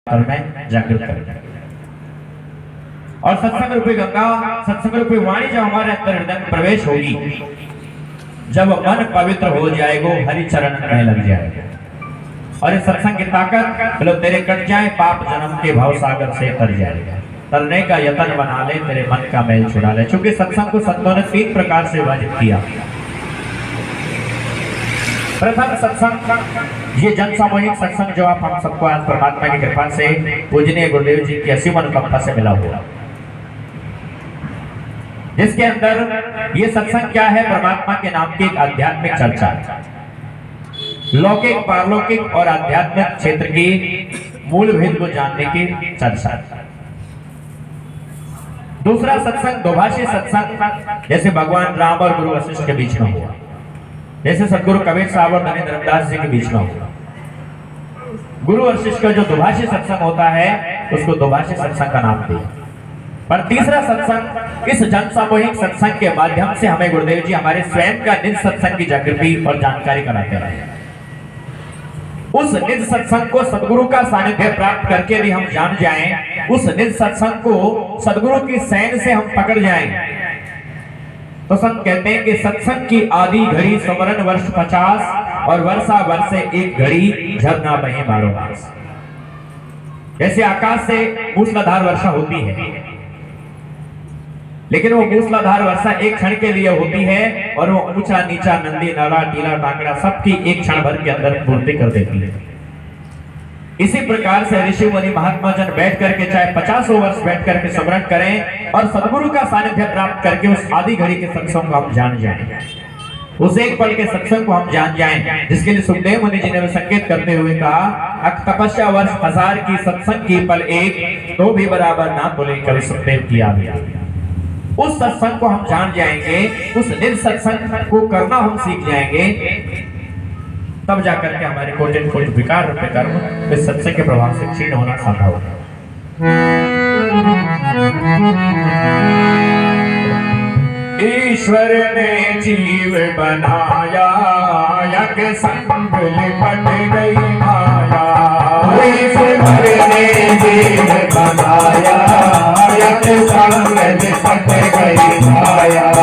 में जागृत करें और सत्संग रूपी गंगा, सत्संग रूपी वाणी जब हमारे अंदर हृदय में प्रवेश होगी, जब मन पवित्र हो जाएगा, हरि चरण में लग जाएगा और इस सत्संग की ताकत मतलब तेरे कट जाए पाप जन्म के भाव सागर से तर जाएगा। तरने का यत्न बना ले, तेरे मन का मैल छुड़ा ले। चूंकि सत्संग को संतों ने 3 प्रकार से विभाजित किया। प्रथम सत्संग, ये जन सामूहिक सत्संग जो आप हम सबको आज परमात्मा की कृपा से पूजनीय गुरुदेव जी की असीम अनुकंपा से मिला हुआ, जिसके अंदर ये सत्संग क्या है, परमात्मा के नाम की एक आध्यात्मिक चर्चा, लौकिक पारलौकिक और आध्यात्मिक क्षेत्र की मूल भेद को जानने की चर्चा। दूसरा सत्संग दोभाषी सत्संग, जैसे भगवान राम और गुरु वशिष्ठ के बीच में हुआ, जैसे सदगुरु कबीर साहब और धनी धर्मदास जी के बीच में हुआ। गुरु और शिष्य का जो दोभाषी सत्संग होता है उसको दोभाषी सत्संग का नाम दिया। पर तीसरा सत्संग, इस जन सामूहिक सत्संग के माध्यम से हमें गुरुदेव जी हमारे स्वयं का निज सत्संग की जागृति और जानकारी कराते रहे। उस निज सत्संग को सदगुरु का सानिध्य प्राप्त करके भी हम जान जाएं, उस निज सत्संग को सदगुरु की सैन से हम पकड़ जाएं, तो संत कहते हैं कि सत्संग की आदि घड़ी समरण वर्ष 50 और वर्षा वर्षे एक घड़ी झरना बहे 12 मास। जैसे आकाश से मूसलाधार वर्षा होती है, लेकिन वो मूसलाधार वर्षा एक क्षण के लिए होती है और वो ऊंचा नीचा नंदी नाला टीला टांगड़ा सबकी एक क्षण भर के अंदर पूर्ति कर देती है। इसी प्रकार से ऋषि मुनि महात्मा जन बैठ करके चाहे 50 वर्ष बैठ करके स्मरण करें और सदगुरु का सानिध्य प्राप्त करके उस आदि घड़ी के सत्संग को हम जान जाएं, उस एक पल के सत्संग को हम जान जाएं, जिसके लिए सुखदेव मुनि जी ने संकेत करते हुए कहा, तपस्या वर्ष 1000 की सत्संग की पल एक, तो भी बराबर ना बोले कवि सुखदेव की आज्ञा। उस सत्संग को हम जान जाएंगे, उस निज सत्संग को करना हम सीख जाएंगे, तब जाकर के हमारे कोटिन कोटि विकार रूपे कर्म इस सत्संग के प्रभाव से क्षीण होना संभव होगा। ईश्वर ने जीव बनाया, यज्ञ संग लिपट गई माया। ईश्वर ने जीव बनाया, यज्ञ संग लिपट गई माया।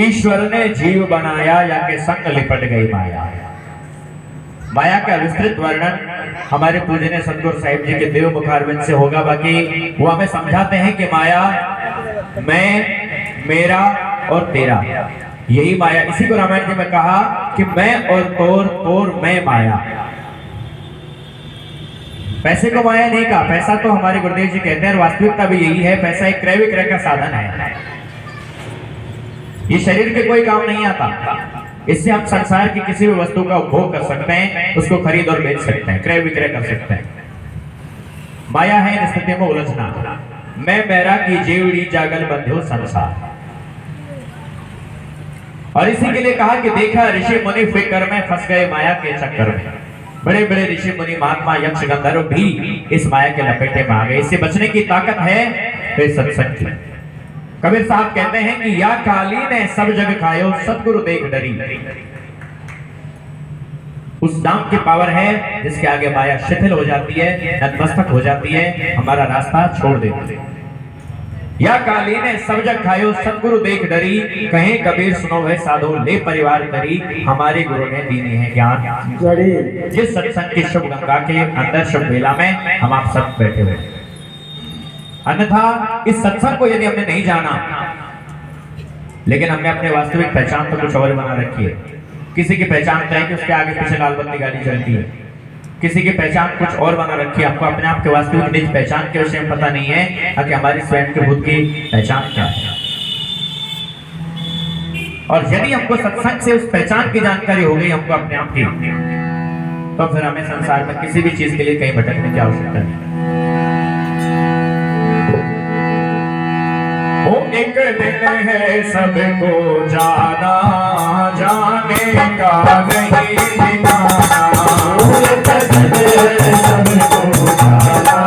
ईश्वर ने जीव बनाया, या के संग लिपट गई माया। माया का विस्तृत वर्णन हमारे पूजनीय सदगुरु साहिब जी के देव मुखारविंद से होगा। बाकी वो हमें समझाते हैं कि माया मैं, मेरा और तेरा, यही माया। इसी को रामायण जी में कहा कि मैं और तोर, तोर मैं माया। पैसे को माया नहीं कहा, पैसा तो हमारे गुरुदेव जी कहते हैं, वास्तविकता भी यही है, पैसा एक क्रय विक्रय का साधन है। ये शरीर के कोई काम नहीं आता, इससे हम संसार की किसी भी वस्तु का उपभोग कर सकते हैं, उसको खरीद और बेच सकते हैं, क्रय विक्रय कर सकते हैं। माया है इन स्थिति में उलझना। मैं मेरा की जेवड़ी जागल बंध्यो संसार। और इसी के लिए कहा कि देखा ऋषि मुनि फिक्र में फंस गए माया के चक्कर में। बड़े बड़े ऋषि मुनि महात्मा यक्ष गंधर्व भी इस माया के लपेटे में आ गए। इससे बचने की ताकत है तो ये सत्संग की। कबीर साहब कहते हैं कि या काली ने सब जग खायो सतगुरु देख डरी। उस नाम की पावर है जिसके आगे माया शिथिल हो जाती है, नतमस्तक हो जाती है, हमारा रास्ता छोड़ देती है। या काली ने सब जग खायो सतगुरु देख डरी, कहे कबीर सुनो है साधो ले परिवार करी, हमारे गुरु ने दीनी है ज्ञान जड़ी। जिस सत्संग की शुभ गंगा के अंदर शुभ बेला में हम आप सब बैठे हुए, अन्यथा इस सत्संग को यदि हमने नहीं जाना, लेकिन हमने अपने वास्तविक पहचान तो कुछ और बना रखी है। किसी की पहचान है कि उसके आगे पीछे लाल बत्ती गाड़ी चलती है, किसी की पहचान कुछ और बना रखी है। हमको अपने आप के वास्तविक निज पहचान के विषय में पता नहीं है कि हमारी स्वयं के खुद की पहचान क्या है। और यदि हमको सत्संग से उस पहचान की जानकारी हो गई हमको अपने आप की, तो फिर हमें संसार में किसी भी चीज के लिए कहीं भटकने की आवश्यकता नहीं। वो एक दिन है सबको जाना, जाने का नहीं ठिकाना। वो एक दिन है सबको जाना,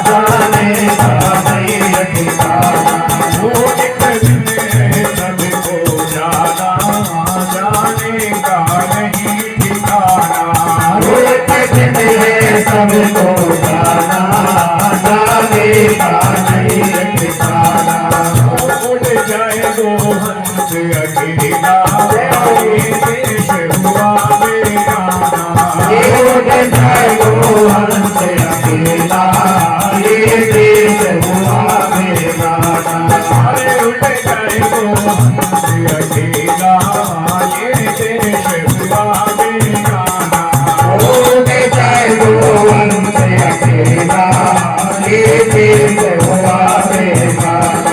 जाने का नहीं ठिकाना। वो एक दिन है सबको जाना, जाने का नहीं ठिकाना। वो एक दिन है सबको जाना, जाने का नहीं ठिकाना। हंस अकेला देश हुआ बेगाना, उड़ जाए वो हंस अकेला ये देश हुआ बेगाना। अरे उड़ जाए वो हंस अकेला ये देश हुआ बेगाना। उड़ जाए वो हंस अकेला ये देश हुआ बेगाना।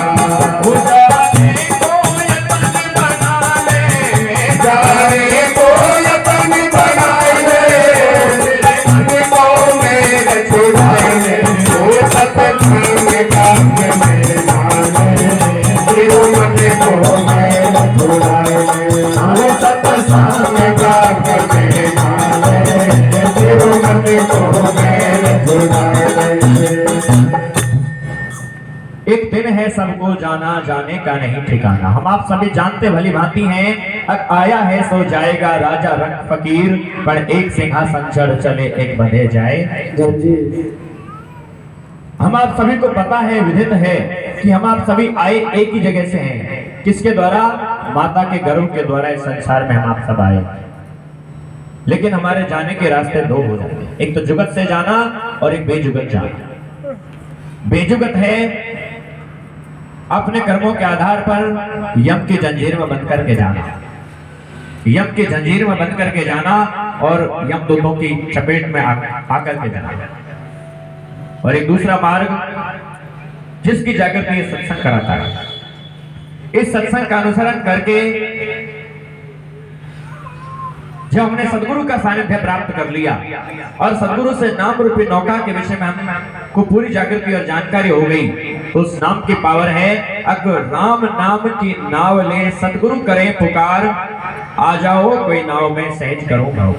एक दिन है सबको जाना, जाने का नहीं ठिकाना। हम आप सभी जानते भली भांति हैं, आया है सो जाएगा राजा रंग फकीर, पर एक सिंहासन चढ़ चले एक बंधे जाए जंजीर। हम आप सभी को पता है, विदित है कि हम आप सभी आए एक ही जगह से हैं। किसके द्वारा? माता के गर्भ के द्वारा इस संसार में हम आप सब आए। लेकिन हमारे जाने के रास्ते दो हो जाते हैं, एक तो जुगत से जाना और एक बेजुगत जाना। बेजुगत है अपने कर्मों के आधार पर यम की जंजीर में बंद करके जाना, यम की जंजीर में बंद करके जाना और यमदूतों की चपेट में आकर के जाना। और एक दूसरा मार्ग जिसकी जागृति ये सत्संग कराता है। इस सत्संग का अनुसरण करके जब हमने सदगुरु का सानिध्य प्राप्त कर लिया और सदगुरु से नाम रूपी नौका के विषय में हमको पूरी जागृति और जानकारी हो गई, तो उस नाम की पावर है, अगर राम नाम की नाव ले सदगुरु करे पुकार, आ जाओ कोई नाव में सहज करूंगा।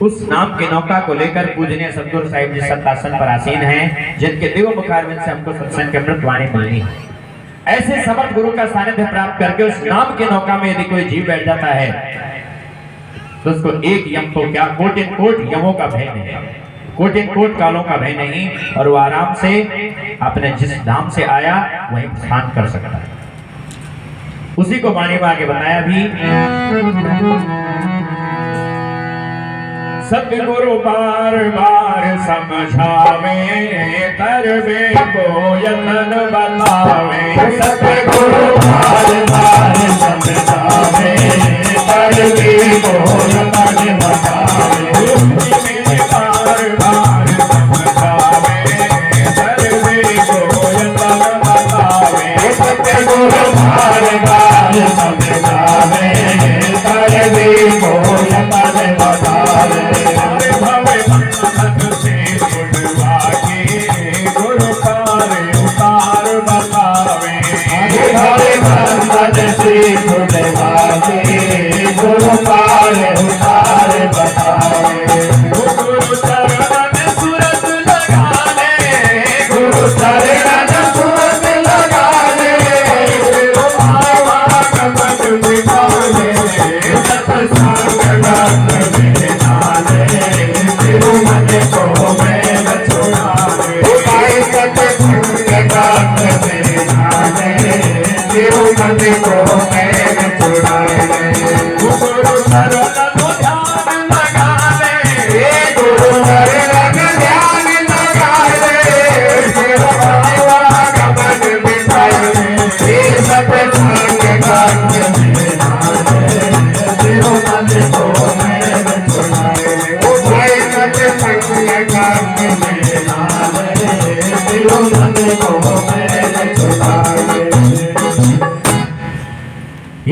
उस नाम के नौका को लेकर पूजनीय सदगुरु साहिब जी सत्तासन पर आसीन हैं, जिनके दिव्य मुखारविंद से हमको सत्संग के अमृत वाणी मिलनी है। ऐसे समर्थ गुरु का सानिध्य प्राप्त करके उस नाम के नौका में यदि कोई जीव बैठ जाता है तो उसको एक यम तो क्या कोटिन कोट यमों का भय नहीं, कोटिन कोट कालों का भय नहीं, और वो आराम से अपने जिस धाम से आया वहीं प्रस्थान कर सकता है। उसी को वाणी में आगे बताया भी, सतगुरु बार बार समझावे, तरबे को यतन बतावे। सतगुरु बार बार समझावे, तरबे को यतन बतावे। बार बार समझावे, तरबे को यतन बतावे। सतगुरु बार बार समझावे, तरबे को यतन बतावे। गुरु पार उतार बतावे, गुरु चरण सूरत लगाने, गुरु चरण सूरत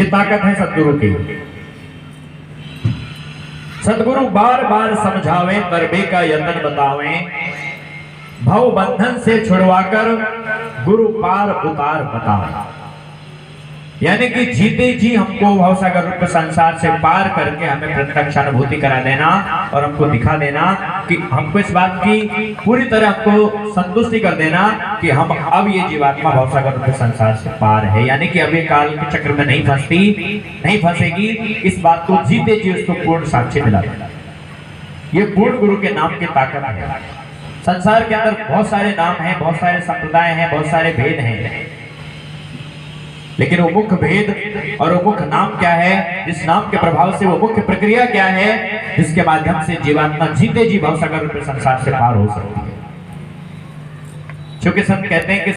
ताकत है सदगुरु की। सदगुरु बार बार समझावे, करबे का यत्न बतावे, भव बंधन से छुड़वाकर गुरु पार उतार बतावे। यानी कि जीते जी हमको भवसागर रूप संसार से पार करके हमें प्रत्यक्ष अनुभूति करा देना और हमको दिखा देना कि हमको इस बात की पूरी तरह हमको संतुष्टि कर देना कि हम अब ये जीवात्मा भवसागर रूप संसार से पार है, यानी कि अब ये काल के चक्र में नहीं फंसेगी। इस बात को जीते जी उसको पूर्ण साक्षी मिला देना। ये पूर्ण गुरु के नाम की ताकत है। संसार के अंदर बहुत सारे नाम हैं, बहुत सारे संप्रदाय हैं, बहुत सारे भेद हैं, लेकिन वो मुख्य भेद और वो मुख्य नाम क्या है, जिस नाम के प्रभाव से वो मुख्य प्रक्रिया क्या है, जिसके माध्यम से जीवात्मा जीते जी भवसागर रूप संसार से पार हो सकती है। क्योंकि संत कहते हैं कि